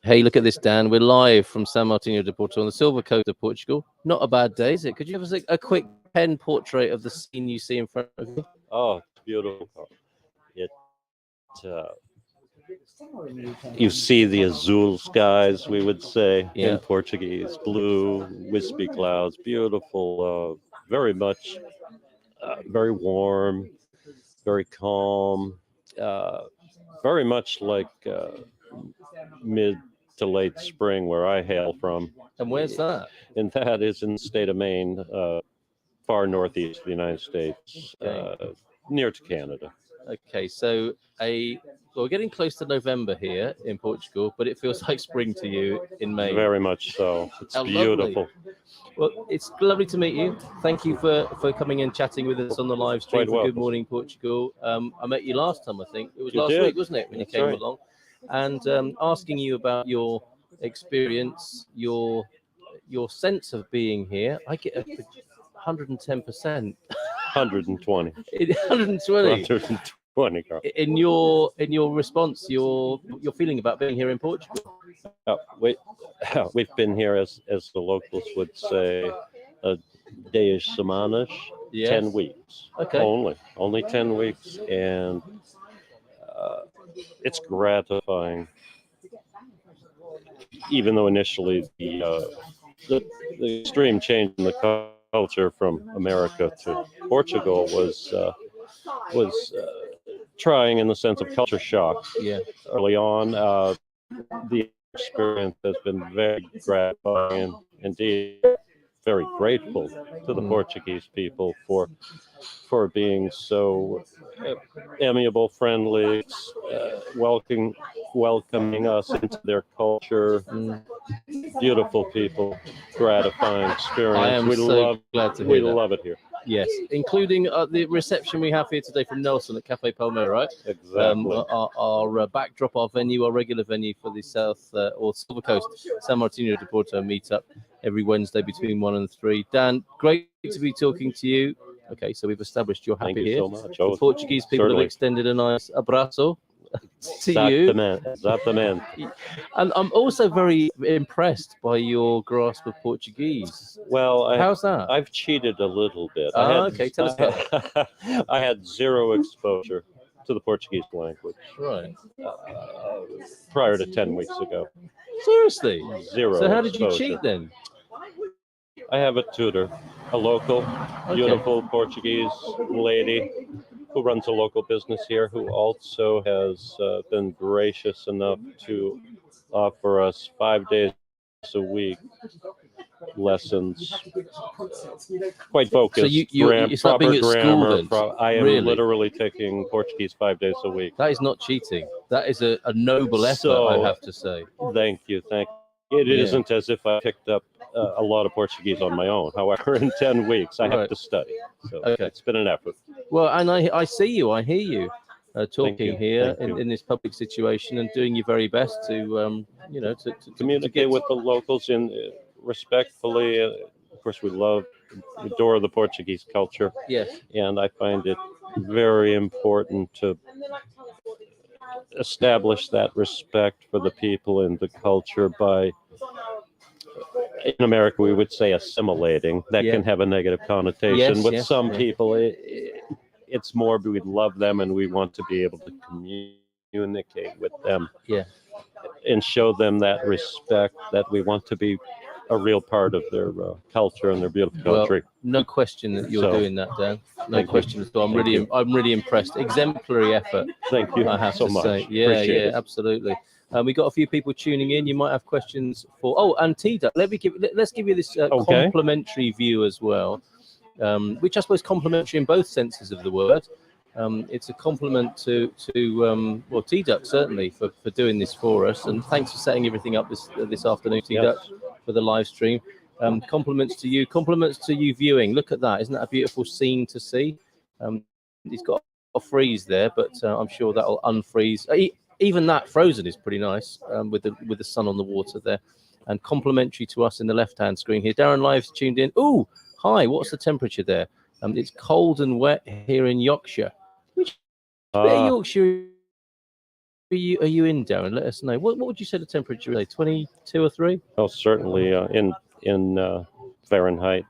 Hey, look at this, Dan. We're live from Sao Martinho de Porto on the Silver Coast of Portugal. Not a bad day, is it? Could you give us a quick pen portrait of the scene you see in front of you? Oh, it's beautiful. It uh, you see the azul skies, we would say Yeah. in Portuguese, blue, wispy clouds, beautiful, very much, very warm, very calm, uh, very much like mid to late spring where I hail from. And where's that? And that is in the state of Maine, far northeast of the United States, Okay. near to Canada. Okay, so we're getting close to November here in Portugal, but it feels like spring to you in May. Very much so. It's How beautiful. lovely. Well, it's lovely to meet you. Thank you for coming and chatting with us on the live stream Quite for Good welcome. Morning Portugal. I met you last time, I think. It was You last did. week, wasn't it, when That's you came right. along? And asking you about your experience, your sense of being here. I get 110%. 120. 120. 120, Carl. In your response, your feeling about being here in Portugal. We've been here, as the locals would say, a days semanas, Yes. 10 weeks. Okay. Only 10 weeks. And it's gratifying. Even though initially the extreme change in the culture from America to Portugal was trying in the sense of culture shock. Yeah. Early on, the experience has been very gratifying and indeed very grateful to the Portuguese people for being so amiable, friendly, welcoming us into their culture. Beautiful people, gratifying experience. I am glad to hear we that. love it here. Yes, including the reception we have here today from Nelson at Cafe Palmer, right? Exactly. Our backdrop, our venue, our regular venue for the South or Silver Coast San Martinho de Porto meetup every Wednesday between 1 and 3. Dan, great to be talking to you. Okay, so we've established you're happy Thank you here. so much. The Portuguese people certainly. have extended a nice abrazo to Exatamente. you. And I'm also very impressed by your grasp of Portuguese. Well, How's that? I've cheated a little bit. Okay, tell us about I had zero exposure to the Portuguese language Right. prior to 10 weeks ago. Seriously? Zero. So how did you exposure. cheat then? I have a tutor, a local, beautiful Portuguese lady who runs a local business here, who also has been gracious enough to offer us 5 days a week lessons, quite focused. So it's like being at school then? I am Really? literally taking Portuguese 5 days a week. That is not cheating. That is a noble effort, So, I have to say. Thank you. It isn't as if I picked up a lot of Portuguese on my own. However, in 10 weeks, I have to study. So It's been an effort. Well, and I see you, I hear you talking you. here Thank you. in this public situation and doing your very best to, to Communicate with the locals respectfully. Of course, we adore the Portuguese culture. Yes. And I find it very important to establish that respect for the people and the culture by, in America, we would say assimilating. That can have a negative connotation. With some people, it's more we love them and we want to be able to communicate with them. Yeah. And show them that respect, that we want to be a real part of their culture and their beautiful country. Well, no question that you're doing that, Dan. No question at all. I'm really impressed. Exemplary effort. Thank you. I have so to much. say. Yeah, Appreciate it. Absolutely. We got a few people tuning in. You might have questions for. Oh, and Tida, let's give you this complimentary view as well, which I suppose complimentary in both senses of the word. It's a compliment to T-Duck certainly for doing this for us, and thanks for setting everything up this afternoon, T-Duck, for the live stream. Compliments to you viewing. Look at that, isn't that a beautiful scene to see? He's got a freeze there, but I'm sure that'll unfreeze. Even that frozen is pretty nice with the sun on the water there. And complimentary to us in the left-hand screen here. Darren Live's tuned in. Ooh, hi. What's the temperature there? It's cold and wet here in Yorkshire. Which bit of Yorkshire are you in, Darren? Let us know. What would you say the temperature is? 22 or 3? Oh, certainly in Fahrenheit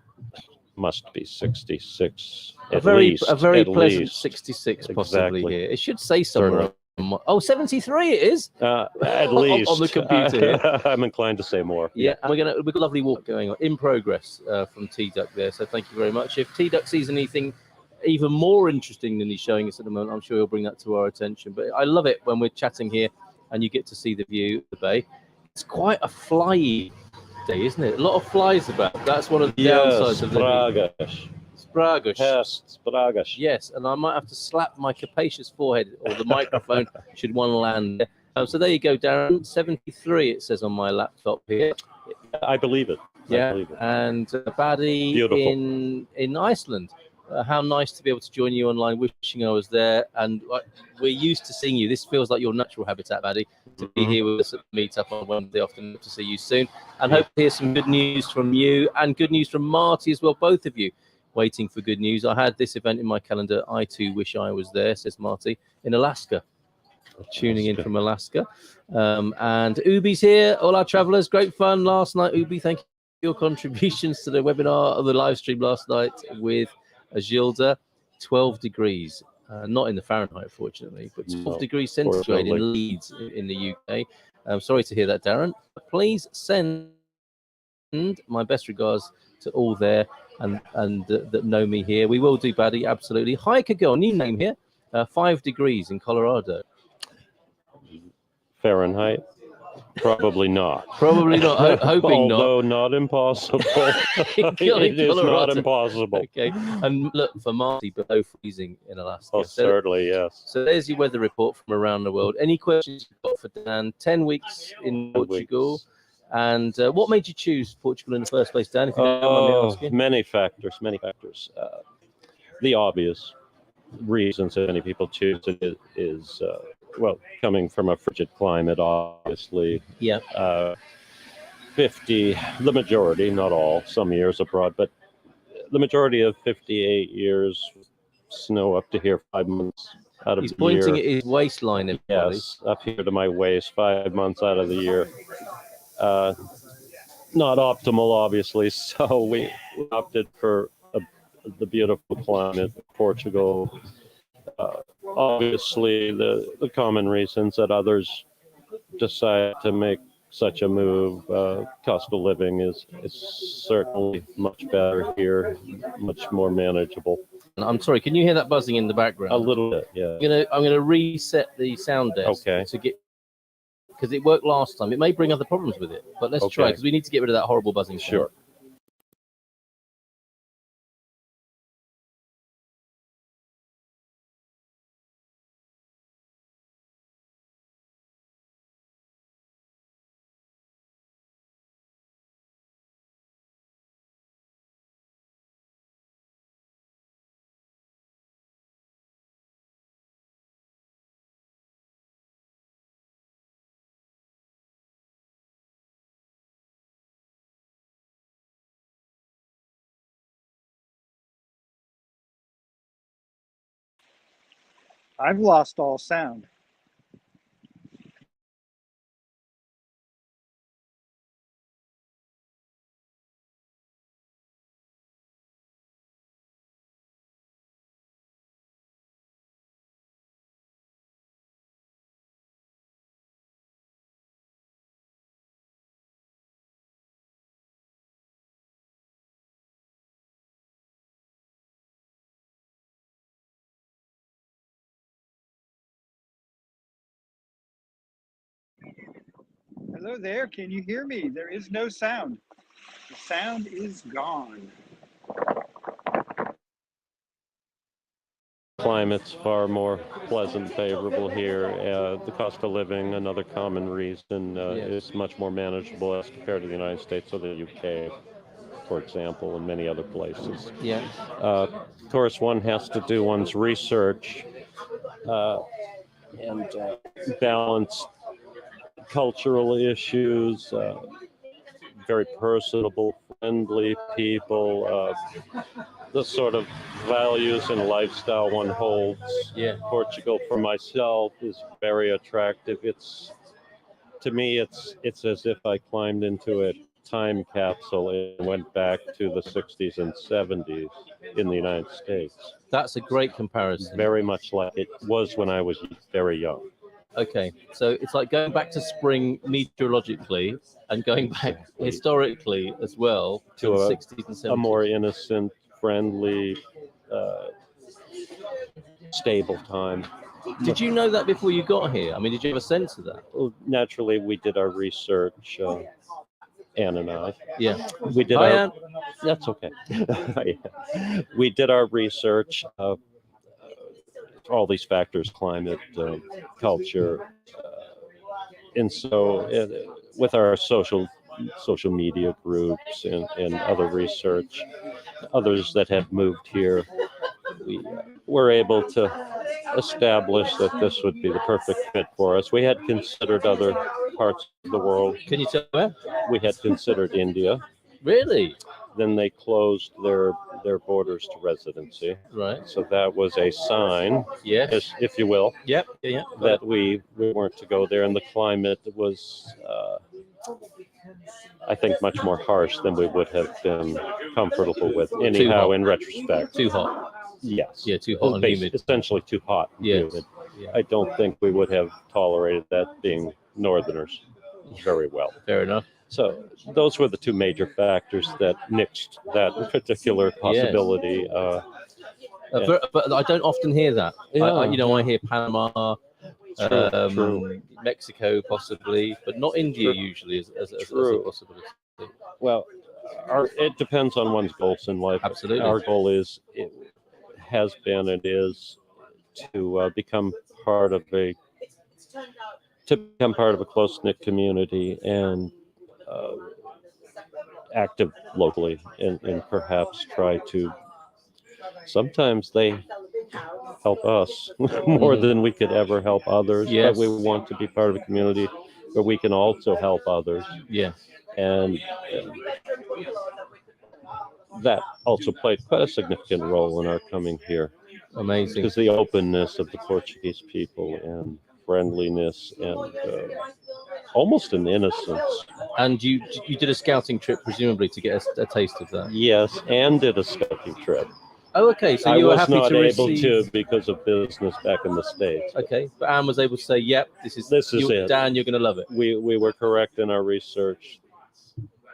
must be 66 A at very least. a very at pleasant least. 66 possibly Exactly. here. It should say somewhere. Oh, 73 it is. At least on the computer here. I'm inclined to say more. Yeah, and we've got a lovely walk going on in progress from T-Duck there. So thank you very much. If T-Duck sees anything even more interesting than he's showing us at the moment, I'm sure he'll bring that to our attention. But I love it when we're chatting here and you get to see the view of the bay. It's quite a fly day, isn't it? A lot of flies about. That's one of the downsides of living. Spragus. Yes, Spragus. Yes, and I might have to slap my capacious forehead or the microphone should one land. So there you go, Darren. 73, it says on my laptop here. I believe it. Yeah, I believe it. and Baddy in Iceland. How nice to be able to join you online. Wishing I was there, and we're used to seeing you. This feels like your natural habitat, Baddy, to be here with us at the meetup on Wednesday afternoon. To see you soon, and hope to hear some good news from you and good news from Marty as well. Both of you waiting for good news. I had this event in my calendar. I too wish I was there, says Marty, in Alaska. Tuning in from Alaska. And Ubi's here. All our travelers, great fun last night. Ubi, thank you for your contributions to the webinar or the live stream last night with Agilda. 12 degrees, not in the Fahrenheit, fortunately, but 12 degrees centigrade in Leeds in the UK. I'm sorry to hear that, Darren. Please send my best regards to all there and that know me here. We will do, Baddy, absolutely. Hi, Kagel, new name here. 5 degrees in Colorado. Fahrenheit? Probably not. Probably not. Hoping not. Although not impossible. It is not impossible. Okay. And look, for Marty, below freezing in Alaska. Oh, certainly, yes. So there's your weather report from around the world. Any questions you've got for Dan? 10 weeks in Portugal. And what made you choose Portugal in the first place, Dan? If you don't mind me asking. Many factors. The obvious reasons that many people choose it is, well, coming from a frigid climate, obviously. Yeah. 50, the majority, not all, some years abroad, but the majority of 58 years, snow up to here 5 months out of the year. He's pointing at his waistline, everybody. Yes, up here to my waist, 5 months out of the year. Not optimal, obviously, so we opted for the beautiful climate of Portugal. Obviously, the common reasons that others decide to make such a move, cost of living is certainly much better here, much more manageable. I'm sorry, can you hear that buzzing in the background? A little bit, yeah. I'm gonna reset the sound desk to get, because it worked last time. It may bring other problems with it, but let's try, because we need to get rid of that horrible buzzing sound. Sure. I've lost all sound. Hello there, can you hear me? There is no sound. The sound is gone. Climate's far more pleasant, favorable here. The cost of living, another common reason, is much more manageable as compared to the United States or the UK, for example, and many other places. Yeah. Of course, one has to do one's research and balance cultural issues, very personable, friendly people, the sort of values and lifestyle one holds. Yeah. Portugal for myself is very attractive. To me, it's as if I climbed into a time capsule and went back to the 60s and 70s in the United States. That's a great comparison. Very much like it was when I was very young. Okay, so it's like going back to spring meteorologically and going back historically as well to the 60s and 70s. A more innocent, friendly, stable time. Did you know that before you got here? I mean, did you have a sense of that? Well, naturally, we did our research, Anne and I. Yeah. We did Hi, Anne. That's okay. We did our research of all these factors, climate, culture, and so with our social media groups and other research, others that have moved here, we were able to establish that this would be the perfect fit for us. We had considered other parts of the world. Can you tell where? We had considered India. Really? Then they closed their borders to residency. Right. So that was a sign, yes, if you will, yep, yeah, that we weren't to go there, and the climate was, I think, much more harsh than we would have been comfortable with. Anyhow, in retrospect, too hot. Yes. Yeah, too hot and humid. Essentially too hot and humid. Yeah. I don't think we would have tolerated that, being Northerners, very well. Fair enough. So those were the two major factors that nixed that particular possibility. But I don't often hear that. Yeah. I hear Panama, True. Mexico possibly, but not India usually as a possibility. Well, it depends on one's goals in life. Absolutely. Our goal has been and is to become part of a close-knit community and active locally, and perhaps try to. Sometimes they help us more than we could ever help others. Yes. But we want to be part of a community where we can also help others. Yeah. And that also played quite a significant role in our coming here. Amazing. Because the openness of the Portuguese people and friendliness and almost an innocence. And you did a scouting trip, presumably, to get a taste of that? Yes, and did a scouting trip. Oh, okay. So you were happy to receive... I was not able to because of business back in the States. Okay, but Anne was able to say, "Yep, this is it. Dan, you're going to love it." We were correct in our research.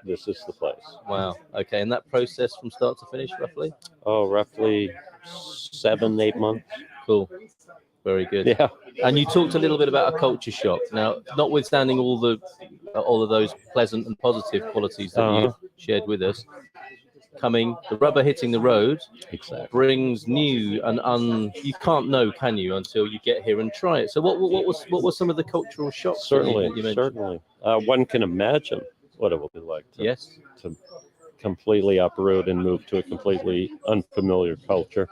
This is the place. Wow. Okay, and that process from start to finish, roughly? Oh, roughly 7-8 months. Cool. Very good. Yeah. And you talked a little bit about a culture shock. Now, notwithstanding all of those pleasant and positive qualities that you shared with us, the rubber hitting the road brings new and you can't know, can you, until you get here and try it. So what was some of the cultural shocks? Certainly. One can imagine what it will be like to completely uproot and move to a completely unfamiliar culture,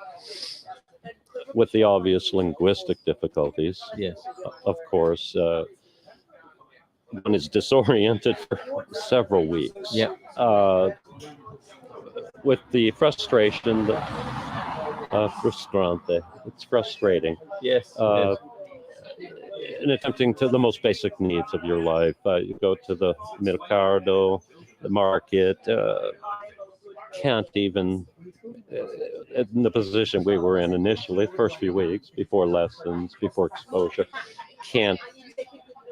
with the obvious linguistic difficulties. Yes. Of course, one is disoriented for several weeks. Yeah. With the frustration, frustrante. It's frustrating. Yes. In attempting to the most basic needs of your life, you go to the mercado, the market. Can't even, in the position we were in initially, the first few weeks, before lessons, before exposure, can't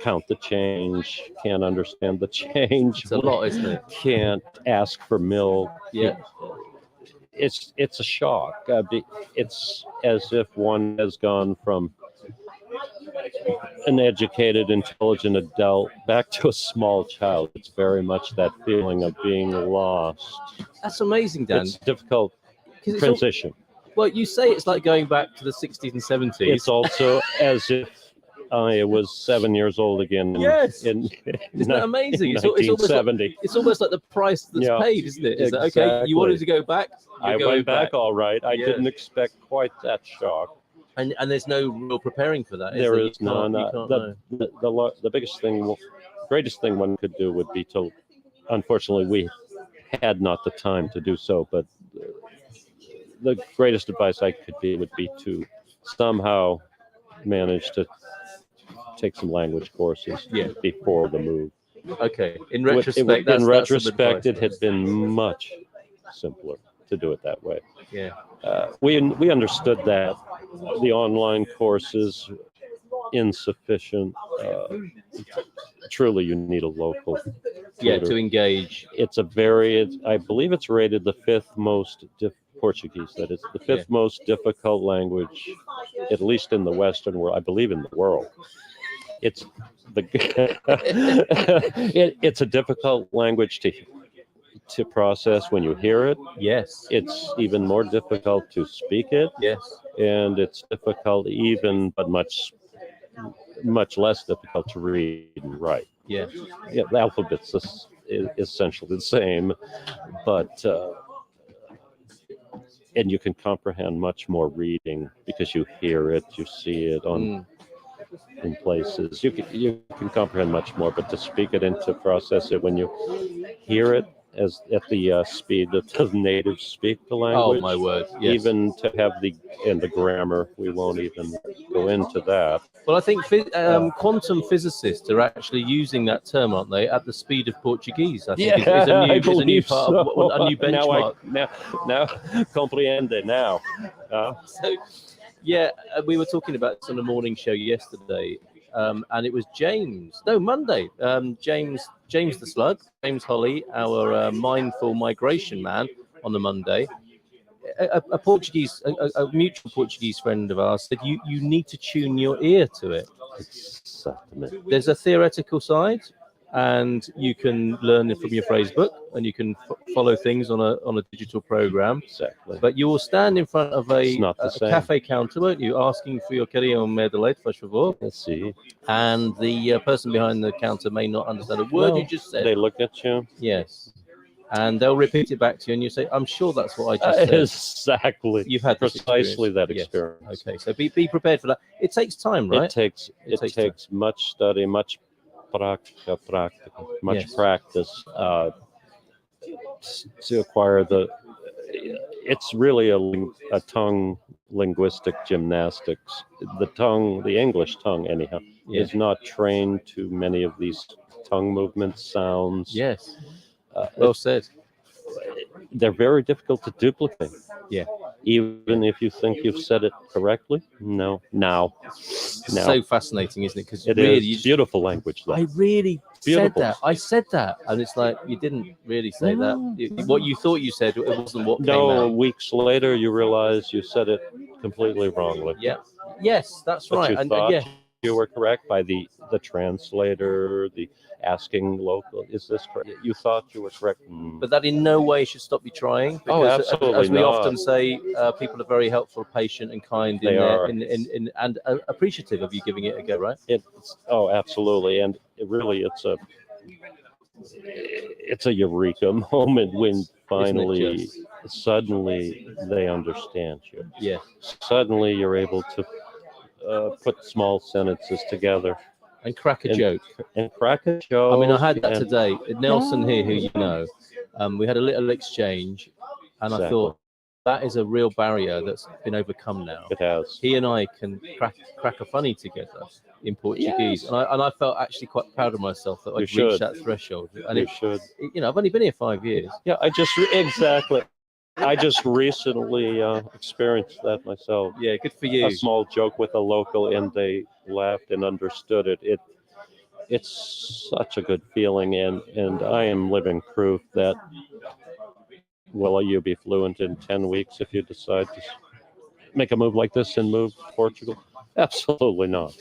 count the change, can't understand the change. It's a lot, isn't it? Can't ask for milk. Yeah. It's a shock. It's as if one has gone from an educated, intelligent adult back to a small child. It's very much that feeling of being lost. That's amazing, Dan. It's a difficult transition. Well, you say it's like going back to the 60s and 70s. It's also as if I was 7 years old again. Isn't that amazing? It's 1970. It's almost like the price that's paid, isn't it? Is that okay? You wanted to go back? I went back all right. I didn't expect quite that shock. And there's no real preparing for that. There is none. The biggest thing, greatest thing one could do would be to, unfortunately, we had not the time to do so, but the greatest advice I could be would be to somehow manage to take some language courses before the move. Okay. In retrospect, it had been much simpler to do it that way. Yeah. We understood that the online courses insufficient. Truly, you need a local tutor. To engage. It's I believe it's rated the fifth most Portuguese. That is the fifth most difficult language, at least in the Western world. I believe in the world. It's it's a difficult language to process when you hear it. Yes. It's even more difficult to speak it. Yes. And it's difficult but much less difficult to read and write. Yeah. The alphabet's is essentially the same, but and you can comprehend much more reading because you hear it, you see it in places. You can comprehend much more, but to speak it and to process it when you hear it as at the speed that the natives speak the language. Oh my word! Yes. Even to have the grammar, we won't even go into that. Well, I think quantum physicists are actually using that term, aren't they? At the speed of Portuguese, I think is a new part of a new benchmark. Now compreende now. So, we were talking about this on the morning show yesterday. And it was Monday. James the Slug, James Holly, our mindful migration man on the Monday. A mutual Portuguese friend of ours said, you need to tune your ear to it. There's a theoretical side, and you can learn it from your phrase book, and you can follow things on a digital program. Exactly. But you will stand in front of a cafe counter, won't you, asking for your querido medalete, por favor. Let's see. And the person behind the counter may not understand a word you just said. They look at you. Yes. And they'll repeat it back to you, and you say, "I'm sure that's what I just said." Exactly. You've had precisely that experience. Yes. Okay, so be prepared for that. It takes time, right? It takes much study, much practice to acquire it's really a tongue linguistic gymnastics. The English tongue anyhow, is not trained to many of these tongue movements, sounds. Yes. Well said. They're very difficult to duplicate. Yeah. Even if you think you've said it correctly, no. So fascinating, isn't it? Because it really is beautiful language. Though. I really said that. I said that, and it's like you didn't really say that. What you thought you said, it wasn't what came out. No, weeks later you realize you said it completely wrongly. Yeah. Yes, that's but right. You thought you were correct by the translator, the asking local, is this correct? You thought you were correct. But that in no way should stop you trying. Because absolutely as we often say, people are very helpful, patient, and kind and appreciative of you giving it a go, right? Absolutely. And it's a eureka moment when finally, suddenly they understand you. Yeah. Suddenly you're able to put small sentences together. And crack a joke. And crack a joke. I mean, I had that today. Nelson here, who you know, we had a little exchange, and I thought that is a real barrier that's been overcome now. It has. He and I can crack a funny together in Portuguese, and I felt actually quite proud of myself that I'd reached that threshold. And you should. I've only been here 5 years. Yeah, I just recently experienced that myself. Yeah, good for you. A small joke with a local, and they laughed and understood it. It's such a good feeling, and I am living proof that will you be fluent in 10 weeks if you decide to make a move like this and move to Portugal? Absolutely not.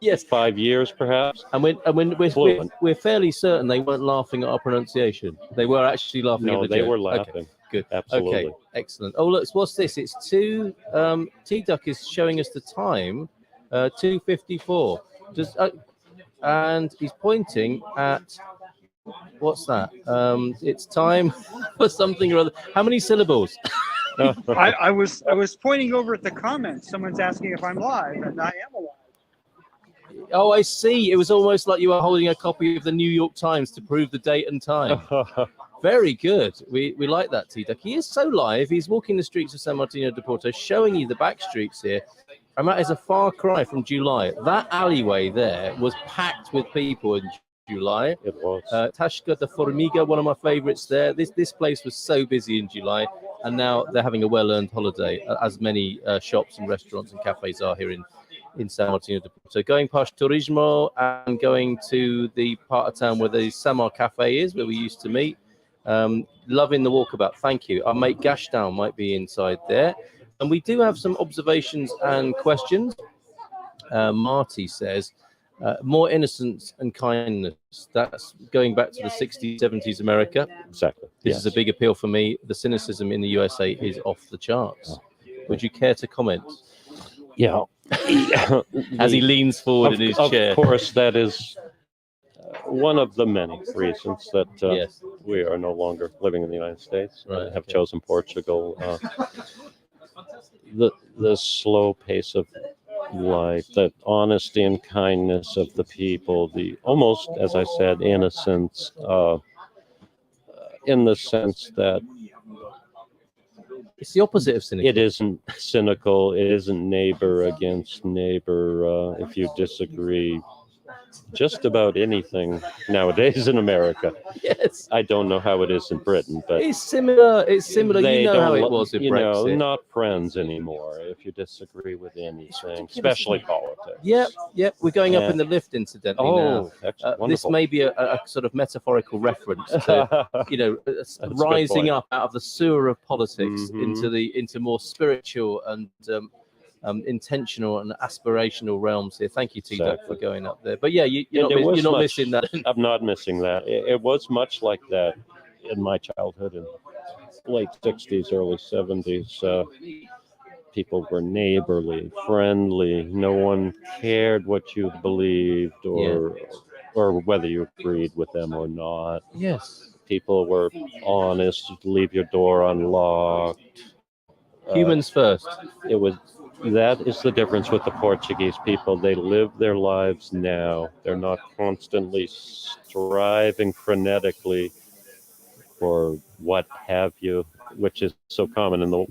Yes, 5 years perhaps. And we're fairly certain they weren't laughing at our pronunciation. They were actually laughing at the joke. No, they were laughing. Okay. Good. Absolutely. Okay. Excellent. Oh, look, what's this? It's T-Duck is showing us the time, 2:54. And he's pointing at, what's that? It's time for something or other. How many syllables? I was pointing over at the comments. Someone's asking if I'm live, and I am alive. Oh, I see. It was almost like you were holding a copy of the New York Times to prove the date and time. Very good. We like that, T-Duck. He is so live. He's walking the streets of San Martinho de Porto, showing you the back streets here. And that is a far cry from July. That alleyway there was packed with people in July. It was. Tasca de Formiga, one of my favorites there. This place was so busy in July, and now they're having a well-earned holiday, as many shops and restaurants and cafes are here in Sao Martinho de Porto. Going past Turismo and going to the part of town where the Samar Cafe is, where we used to meet. Loving the walkabout. Thank you. Our mate Gashdown might be inside there. And we do have some observations and questions. Marty says, more innocence and kindness. That's going back to the 60s, 70s America. Exactly. This is a big appeal for me. The cynicism in the USA is off the charts. Would you care to comment? Yeah. As he leans forward in his chair. Of course, that is one of the many reasons that Yes. we are no longer living in the United States. Right, have chosen Portugal. The slow pace of life, the honesty and kindness of the people, the almost, as I said, innocence, in the sense that it's the opposite of cynical. it isn't cynical. It isn't neighbor against neighbor. If you disagree just about anything nowadays in America. Yes. I don't know how it is in Britain, but it's similar. It's similar. You know how it was with Brexit. You know, not friends anymore if you disagree with anything, especially politics. Yep. We're going up in the lift, incidentally. Oh, now. This may be a sort of metaphorical reference to, rising up out of the sewer of politics into more spiritual and intentional and aspirational realms here. Thank you, T-Duck, for going up there. But yeah, you're not missing that. I'm not missing that. It was much like that in my childhood in late 60s, early 70s. People were neighborly, friendly. No one cared what you believed or whether you agreed with them or not. Yes. People were honest. Leave your door unlocked. Humans first. That is the difference with the Portuguese people. They live their lives now. They're not constantly striving frenetically for what have you, which is so common in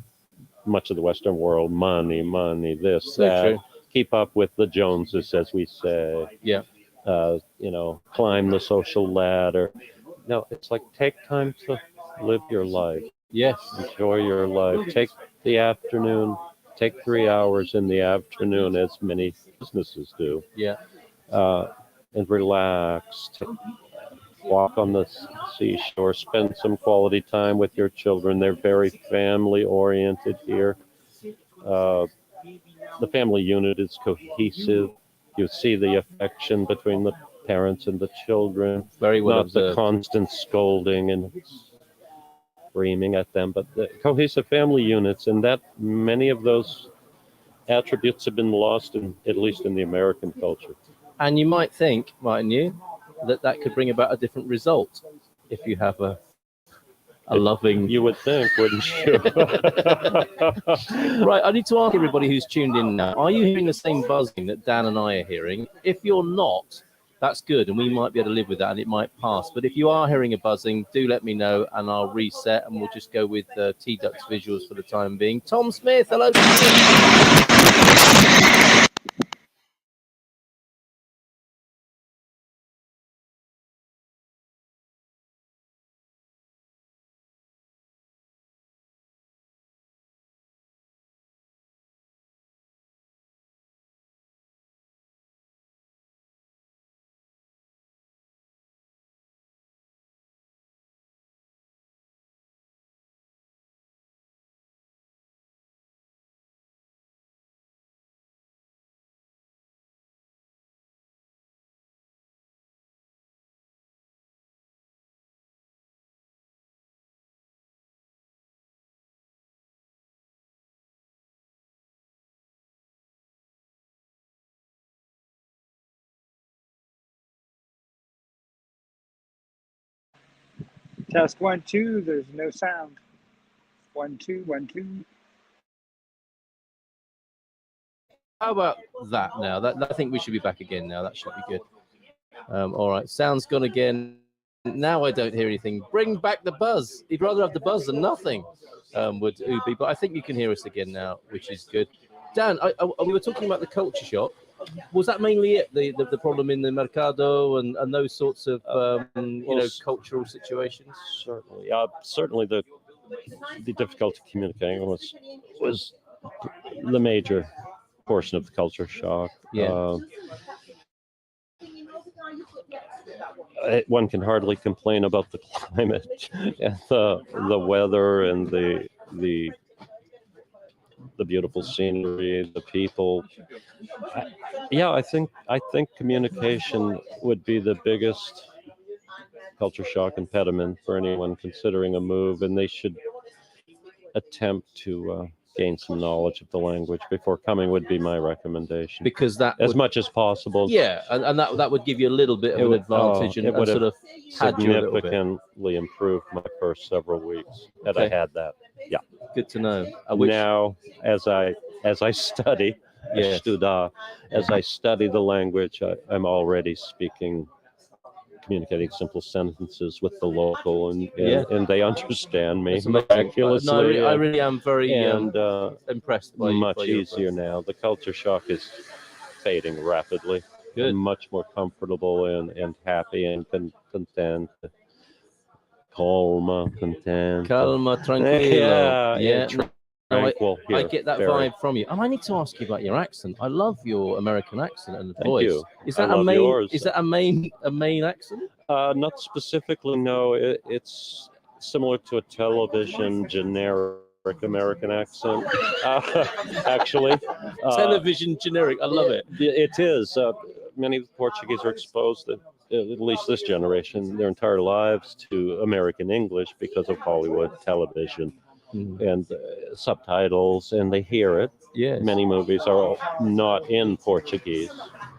much of the Western world. Money, this, So that. true. Keep up with the Joneses, as we say. Yeah. Climb the social ladder. No, it's like take time to live your life. Yes. Enjoy your life. Take the afternoon. Take 3 hours in the afternoon, as many businesses do. Yeah. And relax. Walk on the seashore. Spend some quality time with your children. They're very family-oriented here. The family unit is cohesive. You see the affection between the parents and the children. Very well Not observed. the constant scolding and screaming at them, but the cohesive family units, and that many of those attributes have been lost, at least in the American culture. And you might think, mightn't you, that could bring about a different result if you have a loving... You would think, wouldn't you? Right, I need to ask everybody who's tuned in now, are you hearing the same buzzing that Dan and I are hearing? If you're not, that's good, and we might be able to live with that, and it might pass. But if you are hearing a buzzing, do let me know, and I'll reset, and we'll just go with T-Duck's visuals for the time being. Tom Smith, hello. Test 1, 2. There's no sound. 1, 2, 1, 2. how about that now? I think we should be back again now. That should be good. All right, sound's gone again. Now I don't hear anything. Bring back the buzz. He'd rather have the buzz than nothing, would Ubi. But I think you can hear us again now, which is good. Dan, we were talking about the culture shock. Was that mainly it? The problem in the mercado and those sorts of cultural situations? Certainly, certainly the difficulty communicating was the major portion of the culture shock. Yeah. One can hardly complain about the climate and the weather and the beautiful scenery, the people. I think communication would be the biggest culture shock impediment for anyone considering a move, and they should attempt to gain some knowledge of the language before coming would be my recommendation. Because that as much as possible. Yeah, and that would give you a little bit of an advantage, and sort of significantly improved my first several weeks that I had that. Yeah, good to know. Now, as I study, as I study the language, I'm already communicating simple sentences with the local, and they understand me miraculously. No, I really am very impressed by much easier now. The culture shock is fading rapidly. Good. I'm much more comfortable and happy and content. Calma, tranquila. Yeah. Tranquil here. I get that vibe from you. And I need to ask you about your accent. I love your American accent and the voice. You. Is that a main? Yours. Is that a main accent? Not specifically. No, it's similar to a television generic American accent. Actually, television generic. I love it. It is. Many of the Portuguese are exposed, at least this generation, their entire lives to American English because of Hollywood television. And subtitles, and they hear it. Yes. Many movies are not in Portuguese;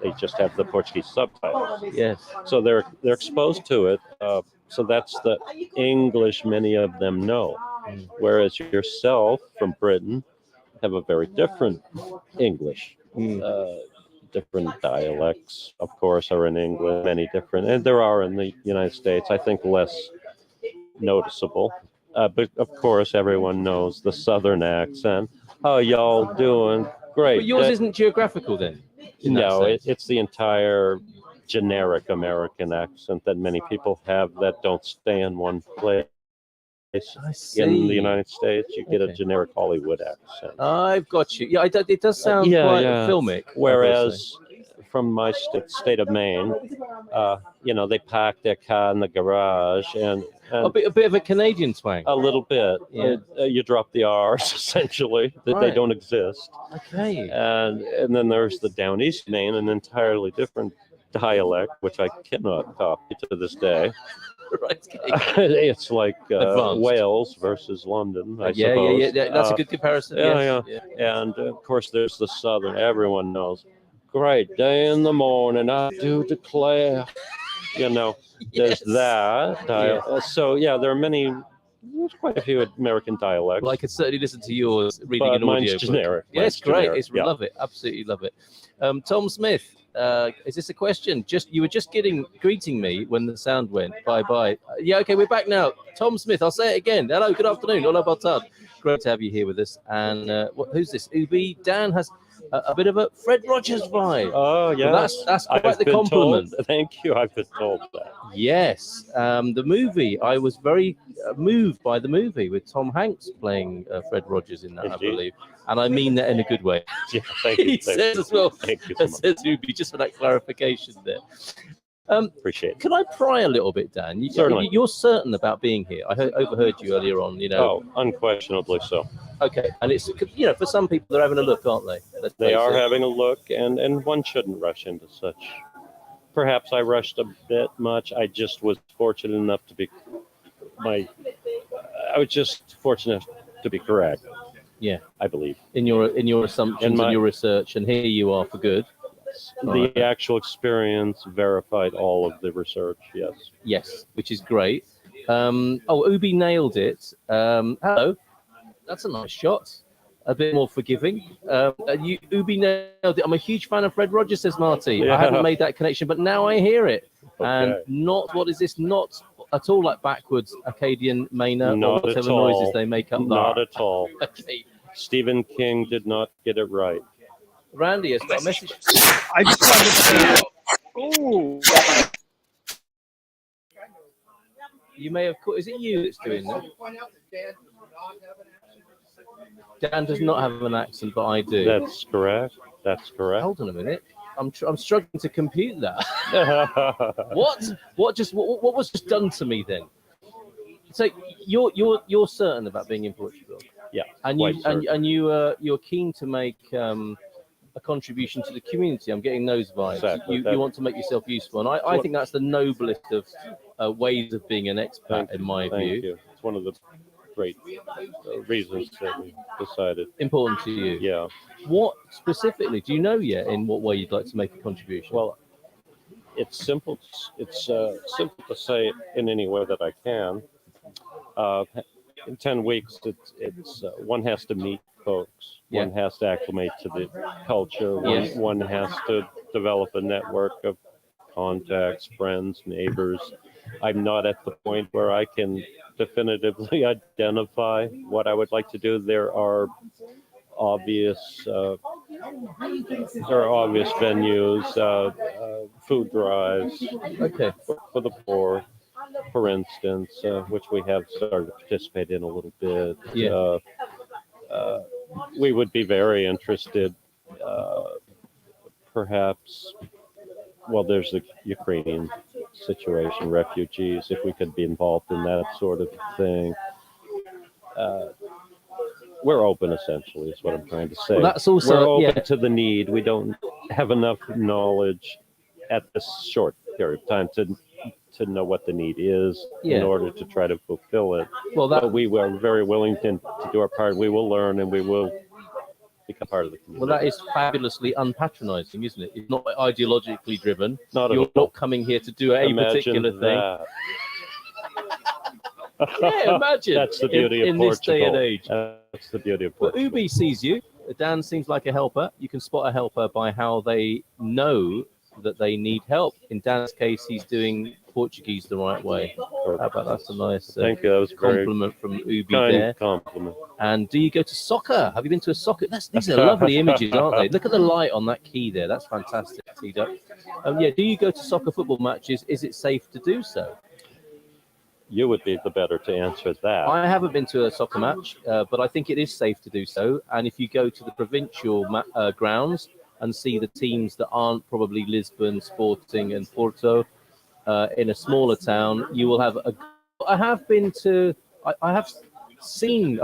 they just have the Portuguese subtitles. Yes. So they're exposed to it. So that's the English many of them know. Whereas yourself from Britain have a very different English. Different dialects, of course, are in England. Many different, and there are in the United States. I think less noticeable. But of course, everyone knows the Southern accent. How y'all doing? Great. But yours isn't geographical then? No, it's the entire generic American accent that many people have that don't stay in one place. In the United States, you get a generic Hollywood accent. I've got you. Yeah, it does sound quite filmic. Whereas from my state of Maine, they park their car in the garage and a bit of a Canadian twang. A little bit. Yeah. You drop the R's essentially. That they don't exist. Okay. And then there's the down east Maine, an entirely different dialect, which I cannot copy to this day. Right. It's like Wales versus London, I suppose. Yeah. That's a good comparison. Yeah. And of course, there's the Southern. Everyone knows. Great day in the morning, I do declare. There's that. So there are there's quite a few American dialects. Well, I could certainly listen to yours reading an audio. Mine's generic. Yeah, it's great. Love it. Absolutely love it. Tom Smith, is this a question? You were just greeting me when the sound went. Bye. Yeah, okay, we're back now. Tom Smith, I'll say it again. Hello, good afternoon. Hola, boa tarde. Great to have you here with us. And who's this? Ubi. Dan has a bit of a Fred Rogers vibe. Oh, yeah. Well, that's quite the compliment. Thank you. I've been told that. Yes. The movie, I was very moved by the movie with Tom Hanks playing Fred Rogers in that, I believe. And I mean that in a good way. Yeah, thank you. He says as well. Thank you so much. Says Ubi, just for that clarification there. Appreciate it. Can I pry a little bit, Dan? Certainly. You're certain about being here. I overheard you earlier on. Oh, unquestionably so. Okay, and it's for some people they're having a look, aren't they? They are having a look, and one shouldn't rush into such. Perhaps I rushed a bit much. I just was fortunate enough to be correct. Yeah, I believe in your assumptions and your research, and here you are for good. The actual experience verified all of the research. Yes, which is great. Ubi nailed it. Hello, that's a nice shot. a bit more forgiving. You Ubi nailed it. I'm a huge fan of Fred Rogers, says Marty. Yeah. I hadn't made that connection, but now I hear it. Okay. And not, what is this? Not at all like backwards Acadian Maynard or Not whatever at all. noises they make up there. Not at all. Okay. Stephen King did not get it right. Randy has got a message. I just wanted to say, oh, You may have caught. Is it you that's doing that? Dan does not have an accent, but I do. That's correct. That's correct. Hold on a minute. I'm struggling to compute that. What? What was just done to me then? So you're certain about being in Portugal? Yeah. And you're keen to make a contribution to the community. I'm getting those vibes. Exactly. You want to make yourself useful, and I think that's the noblest of ways of being an expat, in my view. Thank you. It's one of the great reasons that we decided. Important to you. Yeah. What specifically do you know yet? In what way you'd like to make a contribution? Well, it's simple. It's simple to say in any way that I can. In 10 weeks, it's one has to meet folks. Yeah. One has to acclimate to the culture. Yes. One has to develop a network of contacts, friends, neighbors. I'm not at the point where I can definitively identify what I would like to do. There are obvious venues, food drives okay. for the poor, for instance, which we have started to participate in a little bit. Yeah. We would be very interested, perhaps. Well, there's the Ukrainian situation, refugees. If we could be involved in that sort of thing. We're open, essentially, is what I'm trying to say. Well, that's also we're open to the need. We don't have enough knowledge at this short period of time to know what the need is in order to try to fulfill it. Well, but we were very willing to do our part. We will learn and we will become part of the community. Well, that is fabulously unpatronizing, isn't it? It's not ideologically driven. You're not coming here to do a particular thing. Yeah, imagine. That's the beauty of in Portugal. This day and age. That's the beauty of Portugal. Well, Ubi sees you. Dan seems like a helper. You can spot a helper by how they know that they need help. In Dan's case, he's doing Portuguese the right way. How about that's a nice Thank you. That was compliment from Ubi kind there. Compliment. And do you go to soccer? Have you been to a soccer? These are lovely images, aren't they? Look at the light on that key there. That's fantastic, T-Duck. Yeah, do you go to soccer football matches? Is it safe to do so? You would be the better to answer that. I haven't been to a soccer match, but I think it is safe to do so. And if you go to the provincial grounds and see the teams that aren't probably Lisbon, Sporting and Porto in a smaller town, you will have I have been to, I've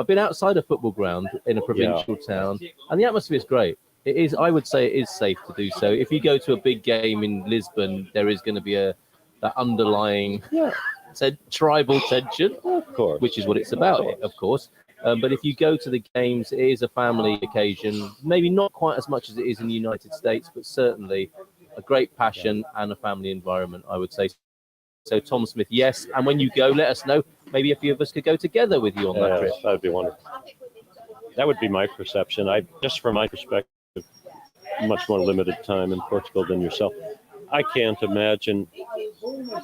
been outside a football ground in a provincial town, and the atmosphere is great. It is, I would say it is safe to do so. If you go to a big game in Lisbon, there is going to be that underlying tribal tension, of course, which is what it's about, of course. But if you go to the games, it is a family occasion, maybe not quite as much as it is in the United States, but certainly a great passion and a family environment, I would say. So Tom Smith, yes. And when you go, let us know. Maybe a few of us could go together with you on that trip. That would be wonderful. That would be my perception. Just from my perspective, much more limited time in Portugal than yourself. I can't imagine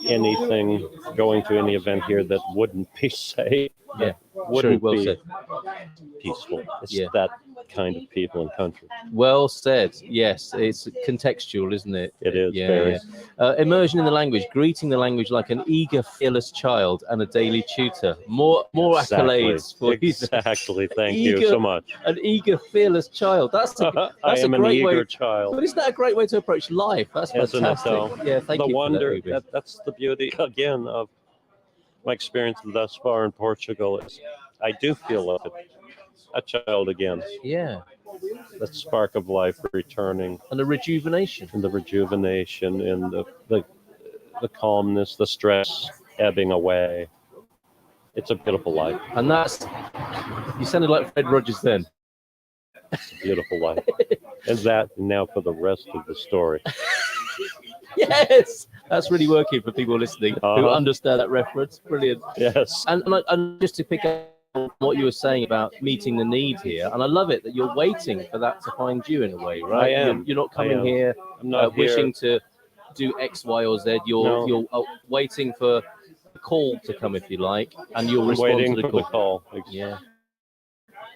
anything going to any event here that wouldn't be safe. Yeah, wouldn't well be said. Peaceful. It's that kind of people and country. Well said. Yes, it's contextual, isn't it? It is. Yeah. Immersion in the language, greeting the language like an eager, fearless child and a daily tutor. More accolades for you. Exactly. Thank you so much. An eager, fearless child. That's a great way. Child. But isn't that a great way to approach life? That's fantastic. Yeah, thank you. The wonder. For that, that's the beauty again of my experience thus far in Portugal. Is I do feel like a child again. Yeah. The spark of life returning. And the rejuvenation. And the calmness, the stress ebbing away. It's a beautiful life. And you sounded like Fred Rogers then. It's a beautiful life. And that now for the rest of the story. Yes, that's really working for people listening who understand that reference. Brilliant. Yes. And just to pick up what you were saying about meeting the need here, and I love it that you're waiting for that to find you in a way, right? I am. You're not coming here I'm not wishing here. to do X, Y, or Z. You're waiting for the call to come, if you like, and you'll respond Waiting to the for call. the call. Yeah.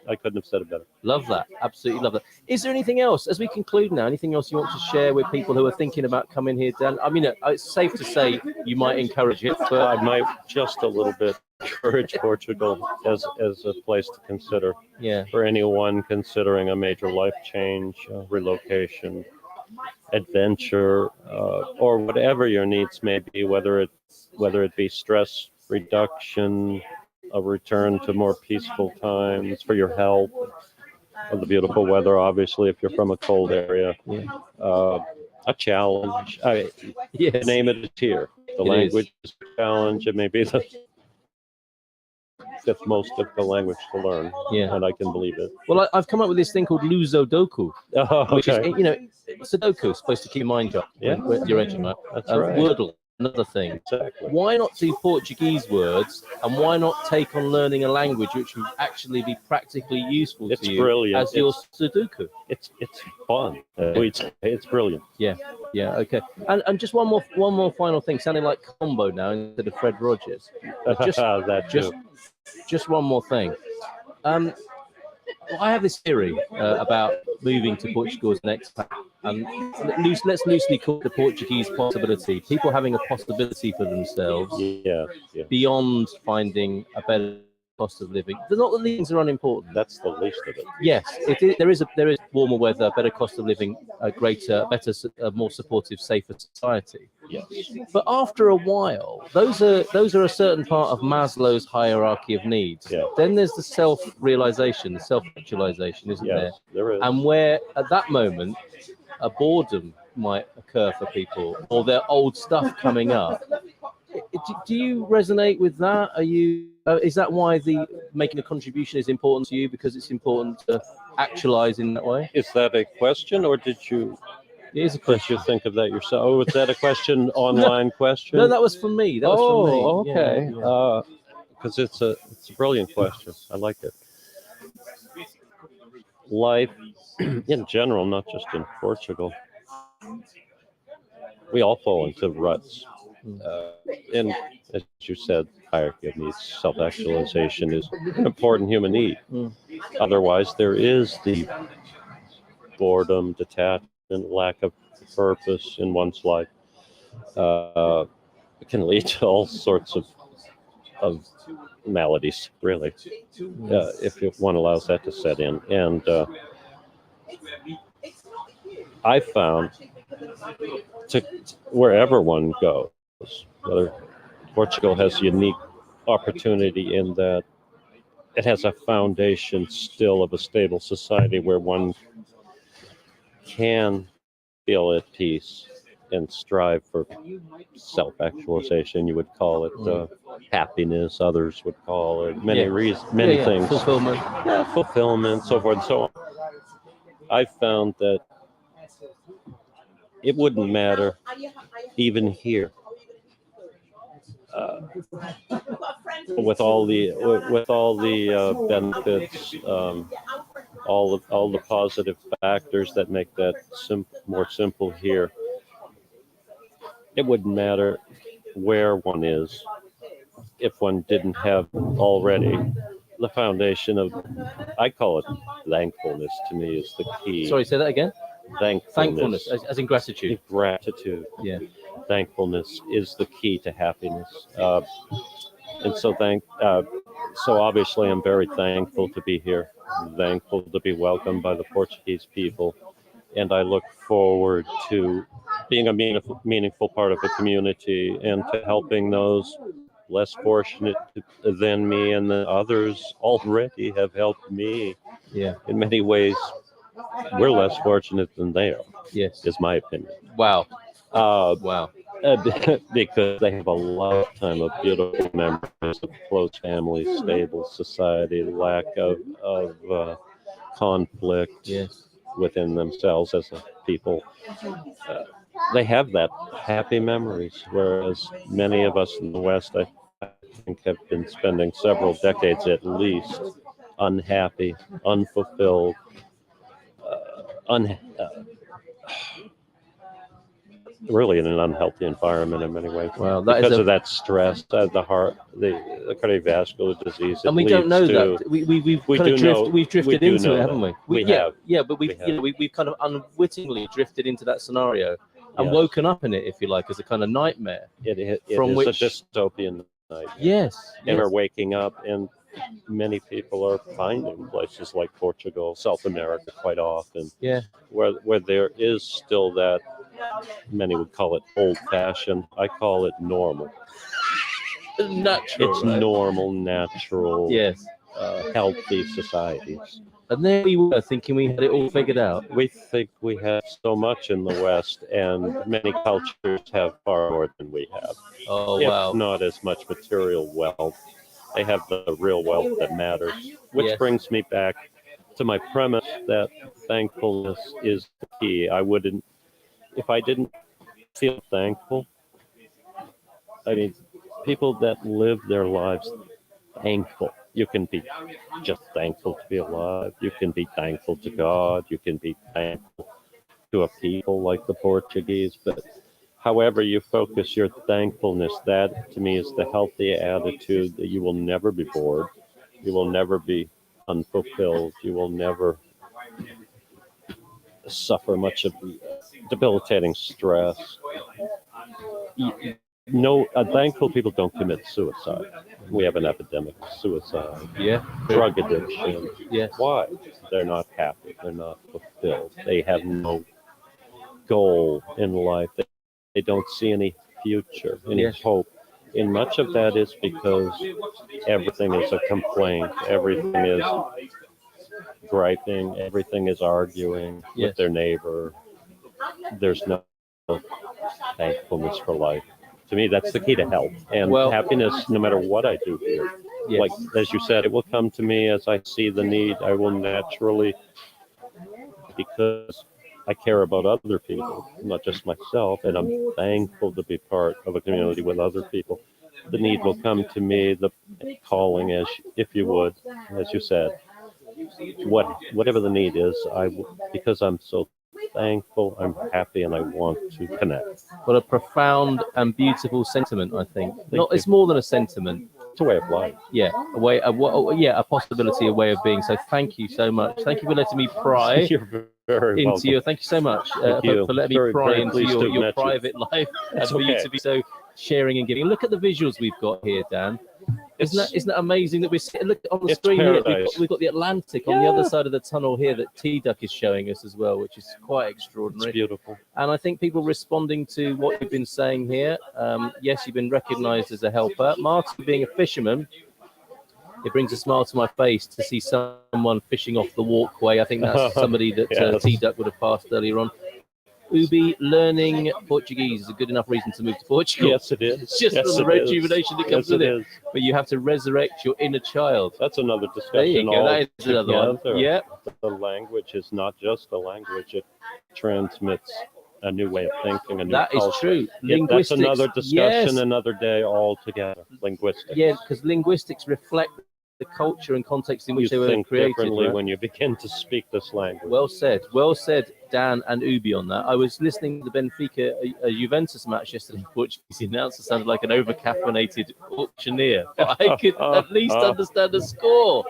I couldn't have said it better. Love that. Absolutely love that. Is there anything else, as we conclude now, anything else you want to share with people who are thinking about coming here, Dan? I mean, it's safe to say you might encourage it, but I might just a little bit encourage Portugal as a place to consider. Yeah. For anyone considering a major life change, relocation, adventure, or whatever your needs may be, whether it be stress reduction, a return to more peaceful times, for your health, or the beautiful weather, obviously, if you're from a cold area, a challenge. Yes. Name it, it's here. The language is a challenge. It may be the fifth most difficult language to learn, and I can believe it. Well, I've come up with this thing called Lusodoku, which is, Sudoku is supposed to keep your mind sharp when you're edging, right? That's right. Wordle, another thing. Exactly. Why not do Portuguese words, and why not take on learning a language which would actually be practically useful to you brilliant. as your Sudoku? It's fun. It's brilliant. Yeah, okay. And just one more final thing, sounding like Combo now instead of Fred Rogers. Just one more thing. I have this theory about moving to Portugal as an expat, and let's loosely call it the Portuguese possibility. People having a possibility for themselves beyond finding a better cost of living. Not that these things are unimportant. That's the least of it. Yes, there is warmer weather, better cost of living, a better, more supportive, safer society. Yes. But after a while, those are a certain part of Maslow's hierarchy of needs. Yeah. Then there's the self-realization, the self-actualization, isn't there? There is. And where at that moment, a boredom might occur for people, or their old stuff coming up. Do you resonate with that? Is that why making a contribution is important to you, because it's important to actualize in that way? Is that a question, or did you? It is a question. Did you think of that yourself? Oh, was that a question? Online question? No, that was for me. Okay. Because it's a brilliant question. I like it. Life, in general, not just in Portugal, we all fall into ruts. And as you said, hierarchy of needs, self-actualization is an important human need. Otherwise, there is the boredom, detachment, lack of purpose in one's life. It can lead to all sorts of maladies, really, if one allows that to set in. And I found wherever one goes, whether Portugal has a unique opportunity in that it has a foundation still of a stable society where one can feel at peace and strive for self-actualization. You would call it happiness. Others would call it many things. Fulfillment, so forth and so on. I found that it wouldn't matter even here. With all the benefits, all the positive factors that make that more simple here, it wouldn't matter where one is if one didn't have already the foundation of, I call it thankfulness. To me, is the key. Sorry, say that again. Thankfulness, as in gratitude. Gratitude. Yeah. Thankfulness is the key to happiness. And so so obviously I'm very thankful to be here. I'm thankful to be welcomed by the Portuguese people. And I look forward to being a meaningful part of the community and to helping those less fortunate than me, and the others already have helped me. Yeah. In many ways, we're less fortunate than they are. Yes. Is my opinion. Wow. Because they have a lifetime of beautiful memories of close families, stable society, lack of conflict within themselves as a people. They have that happy memories, whereas many of us in the West, I think, have been spending several decades at least unhappy, unfulfilled, really in an unhealthy environment in many ways. Well, because of that stress, the heart, the cardiovascular disease. And we don't know that. We've drifted into it, haven't we? We have. Yeah, but we've kind of unwittingly drifted into that scenario and Yes. woken up in it, if you like, as a kind of nightmare. It is from a which dystopian nightmare. Yes. And we're waking up, and many people are finding places like Portugal, South America, quite often, Yeah. where there is still that. Many would call it old-fashioned. I call it normal. Natural. It's right? normal, natural, Yes. healthy societies. And there we were thinking we had it all figured out. We think we have so much in the West, and many cultures have far more than we have. Oh, if wow. not as much material wealth. They have the real wealth that matters, which Yes. brings me back to my premise that thankfulness is the key. If I didn't feel thankful, I mean, people that live their lives thankful. You can be just thankful to be alive. You can be thankful to God. You can be thankful to a people like the Portuguese. But however you focus your thankfulness, that to me is the healthy attitude that you will never be bored. You will never be unfulfilled. You will never suffer much of debilitating stress. No, thankful people don't commit suicide. We have an epidemic of suicide, Yeah. drug addiction. Yes. Why? They're not happy. They're not fulfilled. They have no goal in life. They don't see any future, any Yes. hope. And much of that is because everything is a complaint. Everything is griping. Everything is arguing Yes. with their neighbor. There's no thankfulness for life. To me, that's the key to health and happiness, no matter what I do here. Yes. Like, as you said, it will come to me as I see the need. I will naturally, because I care about other people, not just myself, and I'm thankful to be part of a community with other people. The need will come to me, the calling, as if you would, as you said. Whatever the need is, because I'm so thankful, I'm happy, and I want to connect. What a profound and beautiful sentiment, I think. Thank It's more than a sentiment. It's a way of life. Yeah, a possibility, a way of being. So thank you so much. Thank you for letting me pry You're very into welcome. your. Thank you so much Thank you. for letting me Very, pry very into pleased to have your met you. private life and That's for you okay. to be so sharing and giving. Look at the visuals we've got here, Dan. Isn't that amazing that we're sitting? Look on the screen here. We've got the Atlantic on the other side of the tunnel here that T-Duck is showing us as well, which is quite extraordinary. It's beautiful. And I think people responding to what you've been saying here. Yes, you've been recognised as a helper. Martin, being a fisherman, it brings a smile to my face to see someone fishing off the walkway. I think that's somebody that Yes. T-Duck would have passed earlier on. Ubi, learning Portuguese is a good enough reason to move to Portugal. Yes, it is. It's just Yes, the it rejuvenation is. that comes Yes, with it it. is. But you have to resurrect your inner child. That's another discussion. There you go. That is another one. Altogether. Yeah. The language is not just a language. It transmits a new way of thinking, a new That is culture. true. Yeah, Linguistics. that's another discussion, Yes. another day altogether. Linguistics. Yeah, because linguistics reflect the culture and context in which You they were think created. differently Right? when you begin to speak this language. Well said, Dan and Ubi on that. I was listening to the Benfica Juventus match yesterday in Portuguese. The announcer sounded like an over-caffeinated auctioneer, but I could at least understand the score.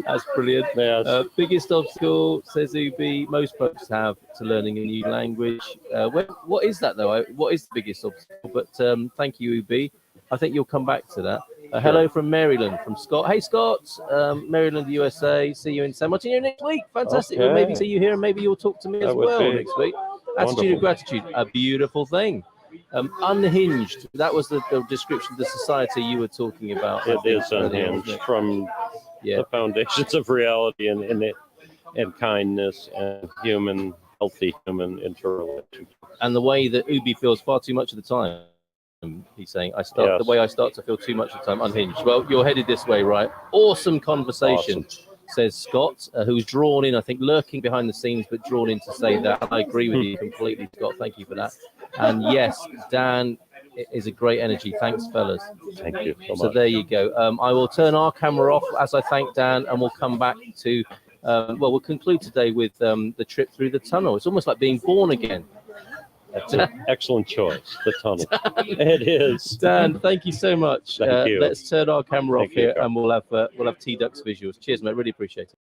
That's brilliant. Yes. Biggest obstacle, says Ubi, most folks have to learning a new language. What is that, though? What is the biggest obstacle? But thank you, Ubi. I think you'll come back to that. Hello from Maryland, from Scott. Hey, Scott, Maryland, USA. See you in San Martinho next week. Fantastic. Okay. We'll maybe see you here, and maybe you'll talk to me as well next week. Attitude wonderful. of gratitude, a beautiful thing. Unhinged. That was the description of the society you were talking about. It is unhinged from the foundations of reality and kindness and healthy human interrelations. And the way that Ubi feels far too much of the time. He's saying, the way I start to feel too much of the time, unhinged. Well, you're headed this way, right? Awesome conversation, says Scott, who's drawn in, I think, lurking behind the scenes, but drawn in to say that. I agree with you completely, Scott. Thank you for that. And yes, Dan, is a great energy. Thanks, fellas. Thank you so So much. there you go. I will turn our camera off as I thank Dan, and we'll come back to, well, we'll conclude today with the trip through the tunnel. It's almost like being born again. That's an excellent choice, the tunnel. It is. Dan, thank you so much. Thank you. Let's turn our camera off Thank you, here, Carl. and we'll have T-Ducks visuals. Cheers, mate. Really appreciate it.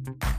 you.